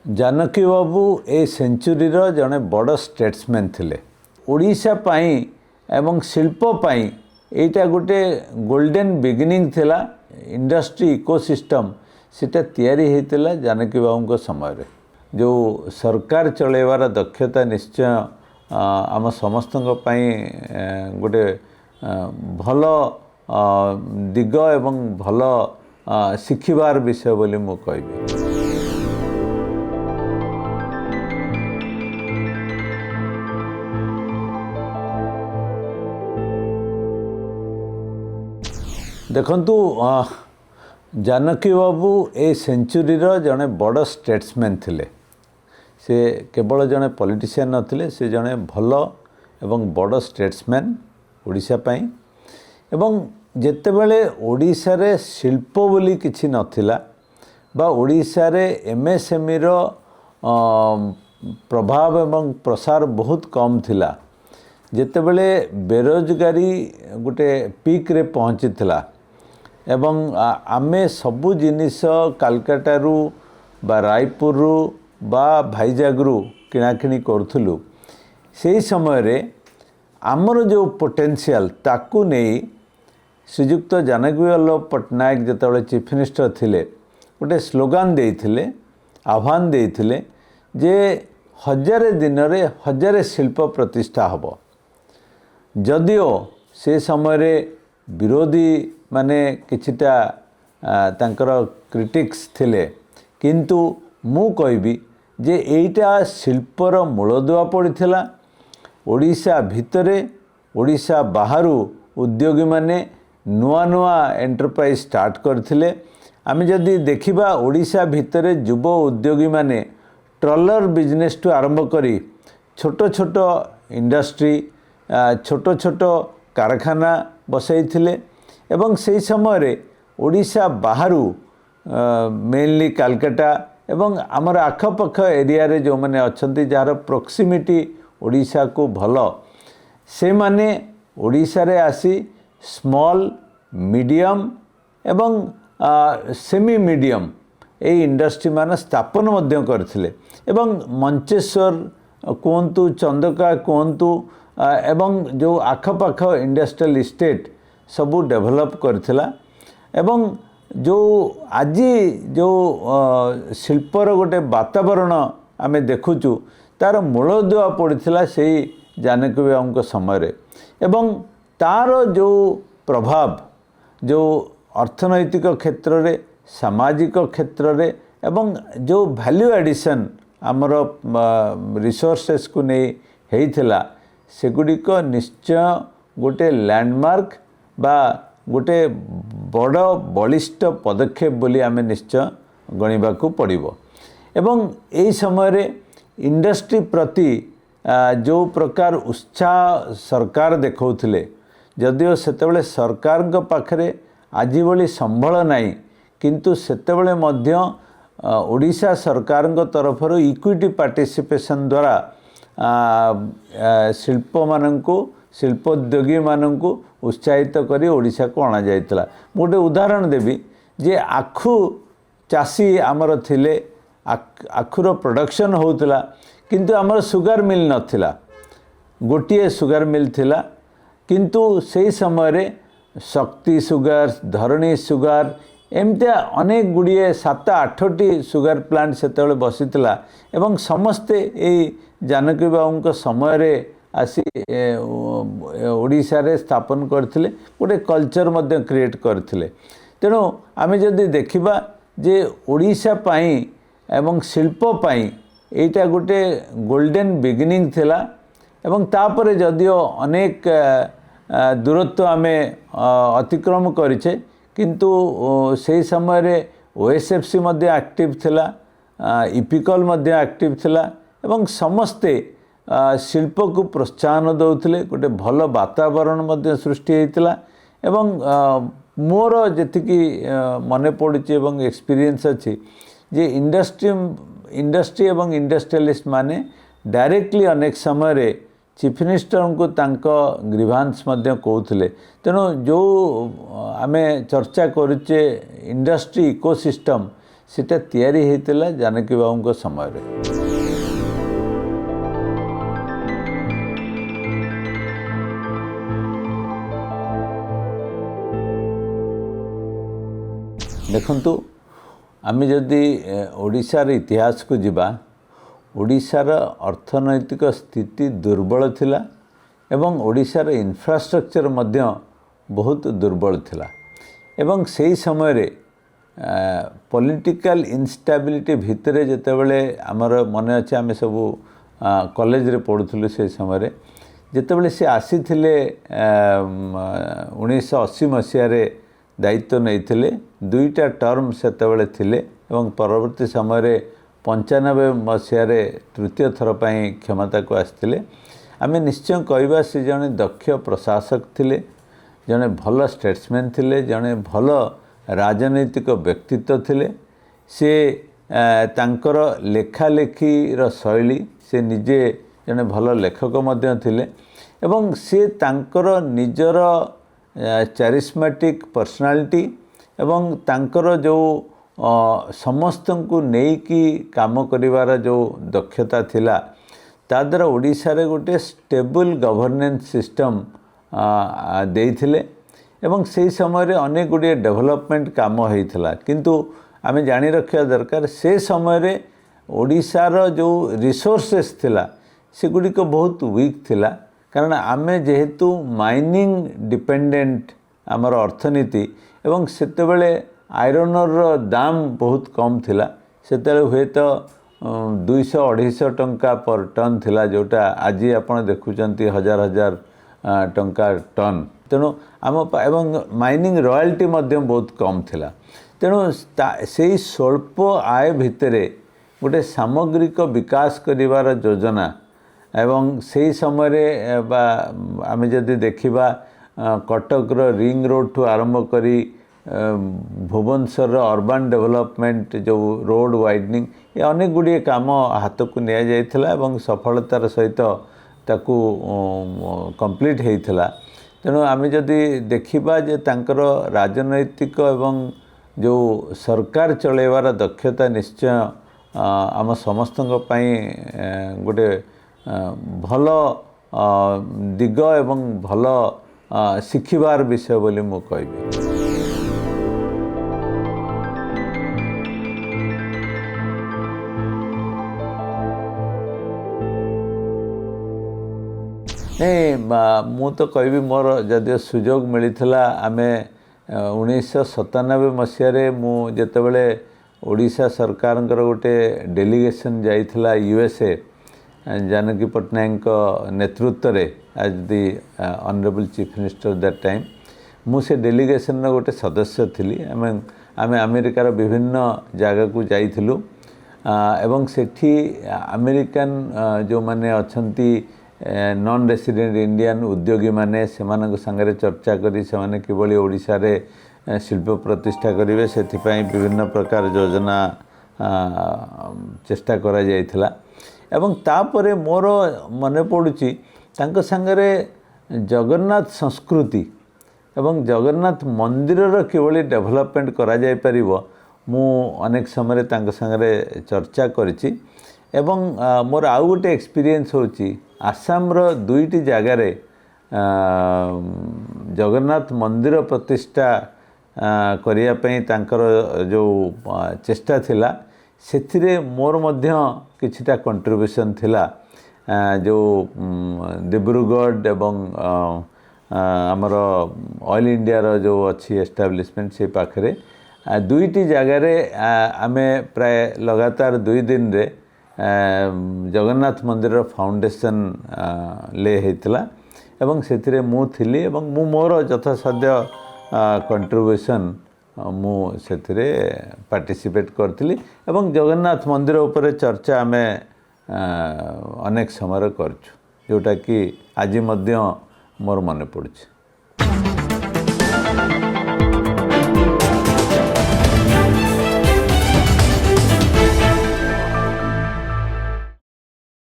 जानकी बाबू ए century जड़े बड़ statesman थिले। ओडिशा पाई एवं शिल्प पाई एटा गोटे गोल्डन बिगिनिंग थिला। इंडस्ट्री इकोसिस्टम सेटा तैयारी होता जानकी बाबू समय रे। जो सरकार चलैवार दक्षता निश्चय आम समस्त गोटे भल दिग एवं भल शिखिबार विषय बोली मु कहबी। देखंतु जानकी बाबू ए सेंचुरी जड़े बड़ स्टेट्समैन थिले। से केवल जड़े पॉलिटिशियन नथिले, से जड़े भल एवं बड़ स्टेट्समैन ओडिशा पाई। एवं जेतेबेले ओडिशा रे शिल्प बोली किछि नथिला बा ओडिशा रे एमएसएमई रो प्रभाव एवं प्रसार बहुत कम थिला, जेतेबेले बेरोजगारी गोटे पीक रे पहुँची थिला एवं आमे सबु जिनिस कलकत्तारू बा रायपुररू बा भाईजागरू किणाकिणी करूथलु। से समय रे आमर जो पोटेंशियल ताकू नहीं श्रीजुक्त जानकी वल्लभ पट्टनायक जिते चीफ मिनिस्टर थिले गोटे स्लोगान देइथिले, आह्वान देइथिले जे 1000 दिन रे 1000 शिल्प प्रतिष्ठा हबो। जदिओ से समय रे विरोधी माने किछिटा तांकर क्रिटिक्स थिले, किंतु मु कहबी जे एइटा शिल्पर मूलदुआ पड़िथिला। ओडिशा भितरे ओडिशा बाहरु उद्योगी माने नुआ नुआ एंटरप्राइज स्टार्ट करथिले। आमे जदि देखिबा ओडिशा भितरे युव उद्योगी माने ट्रलर बिजनेस टू आरंभ करी छोट छोट इंडस्ट्री छोट छोट कारखाना बसैथिले। एवं से समय रे ओडिशा बाहरु मेनली कलकत्ता एवं आमर आखपाख एरिया रे जो माने अछंती जार प्रोक्सिमिटी ओडिशा को भल, से माने ओडिशा रे आसी स्मॉल मीडियम एवं सेमी मीडियम ए इंडस्ट्री मान स्थापन मध्य करथिले। एवं मंचेश्वर कहतु चंदका कहतु एवं जो आखपाख इंडस्ट्रियल इस्टेट सबू डेभलप करथिला। एवं जो आज जो शिल्पर गोटे वातावरण आमे देखुचु तार मूलदुआ पड़िथिला से जानकी बाबू समय रे। एवं तार जो प्रभाव जो अर्थनैतिक क्षेत्र रे सामाजिक क्षेत्र रे एवं जो वैल्यू एडिशन आमर रिसोर्सेस को नहीं हेइथिला सेगुड़िक निश्चय गोटे लैंडमार्क बा गोटे बड़ बलिष्ठ पदक्षेप बोली आमे निश्चय गणिबाकू पड़िबो। एवं एई समय रे इंडस्ट्री प्रति जो प्रकार उत्साह सरकार देखौथिले, जदिओ सेतेबेले सरकार पाखरे आज भली संबल नाही, किंतु सेतेबेले मध्य ओडिशा सरकार तरफर इक्विटी पार्टिसिपेशन द्वारा शिल्प माननकू शिल्पोद्योगी माननकू उत्साहित करी ओडिशा को अणा जाइतला। गोटे उदाहरण देवी जे आखु चासी आमर थिले, आखुर प्रोडक्शन होउतला, किंतु आमर सुगर मिल नथिला, गोटिए सुगर मिल थिला। किंतु से समय रे शक्ति सुगर, धरणी सुगर एमती अनेक गुड़िए 7-8टी सुगर प्लांट सेतेबेले बसितला। एवं समस्ते ए जानकी बाबू समय रे आसी ओडिशा रे स्थापन करथिले, गोटे कल्चर मध्य क्रिएट करथिले। तेणु आमे जदि देखिबा जे ओडिशा पाई एवं शिल्प पाई एटा गोटे गोल्डन बिगिनिंग थिला। एवं तापरे जदिओ अनेक दूरत्व आमे अतिक्रम करिछे, किंतु से समय रे ओएसएफसी मध्य एक्टिव थिला, इपिकल मध्य एक्टिव थिला। एवं समस्ते शिल्प को प्रोत्साहन दौथिले, गोटे भल वातावरण मध्य सृष्टि होइतिला। एवं मोर जेतिकी मने पड़ुची एवं एक्सपीरियंस अछि जे इंडस्ट्री एवं इंडस्ट्रियलिस्ट माने डायरेक्टली अनेक समय रे चीफ मिनिस्टर को तांको ग्रीवांस मध्य कहूथिले। तेणु जो आमे चर्चा करुचे इंडस्ट्री इकोसिस्टम सेटा तैयारी होता जानकी बाबू समय रे। देखंतु आम जदि ओडिशार इतिहास को जिबा, ओडिशार अर्थनैतिक स्थिति दुर्बल थिला एवं ओडिशार इंफ्रास्ट्रक्चर मध्य बहुत दुर्बल थिला एवं सही समय रे पॉलिटिकल इनस्टेबिलिटी भितरे जेतेबेले आमर मन अच्छे आम सब कॉलेज रे पढ़ुथुलु से समय रे जेतेबेले से आसीथिले 1980 मसीह रे दायित्व नहीं दुईटा टर्म सेतेबेले थिले एवं परवर्ती समय रे 95 मसीह रे तृतीय थर पई क्षमता को आसथिले। आमे निश्चय कहबा से जने दक्ष प्रशासक थिले, जने भल स्टेट्समैन थिले, जने भल राजनैतिक व्यक्तित्व थिले। से तांकर लेखालेखी रो शैली, से निजे जने भल लेखक मध्य थिले एवं से तांकर निजर चारिस्मेटिक पर्सनालिटी एवं तांकर जो समस्त को नेकी काम करिवार जो दक्षता थिला ता द्वारा ओडिशा रे गोटे स्टेबल गवर्नेंस सिस्टम देइथिले एवं से समय रे अनेक गुड़िए डेवलपमेंट काम होइथिला। किंतु आमे जानि रखिया दरकार से समय रे ओडिशार जो रिसोर्सेस थिला से गुड़िक बहुत वीक थिला, कारण आमे जेहेतु माइनिंग डिपेंडेंट आमर अर्थनीति एवं सेतेबेले आयरन रो दाम बहुत कम थिला। सेतेबेले हुए तो 200-250 टंका पर टन थिला, जोटा आज आपण देखुचंती हजार हजार टंका टन। तेणु आम एवं माइनिंग रॉयल्टी मध्य बहुत कम थिला। तेणु से स्वल्प आय भितरे गोटे सामग्रिक विकास करिवार योजना एवं से समय रे आमे जदि देखिबा कटक रिंग रोड ठू आरंभ करी भुवनेश्वर अर्बन डेवलपमेंट जो रोड वाइडनिंग ये अनेक गुड़िए काम हाथ को निया जाइथिला एवं सफलतार सहित ताकू कंप्लीट होइथिला। तेणु आमे जदि देखिबा जे तांकर राजनैतिक एवं जो सरकार चलेवार दक्षता निश्चय आम समस्तଙ୍କ ପାଇଁ गोटे भल दिग एवं भल शिखिबार विषय बोली मु कहबी। नहीं मु तो कहबी मोर जदि सुजोग मिलता आमे 1997 मसीह मु जेतेबेले ओडिशा सरकार गोटे डेलीगेशन जाइथिला यूएसए जानकी पट्टनायक नेतृत्व रे as the honourable chief minister that time मु से डेलीगेशन गोटे सदस्य थिली। आमे अमेरिकार विभिन्न जगह को जाइथिलु एवं सेठी अमेरिकन जो माने अछंती नॉन रेसिडेंट इंडियन उद्योगी माने सेमानक संगे चर्चा करी सेमाने किभली ओडिशा रे शिल्प प्रतिष्ठा करेंगे से विभिन्न प्रकार योजना चेष्टा करा जाइथिला। एवं तापरे मोर मन पड़ुची तांको संगे जगन्नाथ संस्कृति एवं जगन्नाथ मंदिर किभली डेवलपमेंट करा जाय परिबो मु अनेक समय तांको संगे चर्चा करिछि। एवं मोर आउ गोटे एक्सपीरियंस होची आसाम रो दुईटी जगार जगन्नाथ मंदिर प्रतिष्ठा करिया पई तांकर जो चेष्टा थिला सेथिरे मोर मध्य किछिटा कंट्रीब्यूशन थिला। जो डिब्रुगढ़ एवं आमर ऑयल इंडिया रो जो अच्छी एस्टाब्लिशमेंट से पाखरे दुईटी जगार आमे प्राय लगातार 2 दिन रे जगन्नाथ मंदिर फाउंडेशन ले हेतिला एवं सेथिरे मु थिली एवं मु मोर यथासाध्य कंट्रीब्यूशन मु सेथिरे पार्टिसिपेट करथिली एवं जगन्नाथ मंदिर उपरे चर्चा आमे अनेक समय करछु जोटा कि आज मध्य मोर मन पड़ुछि।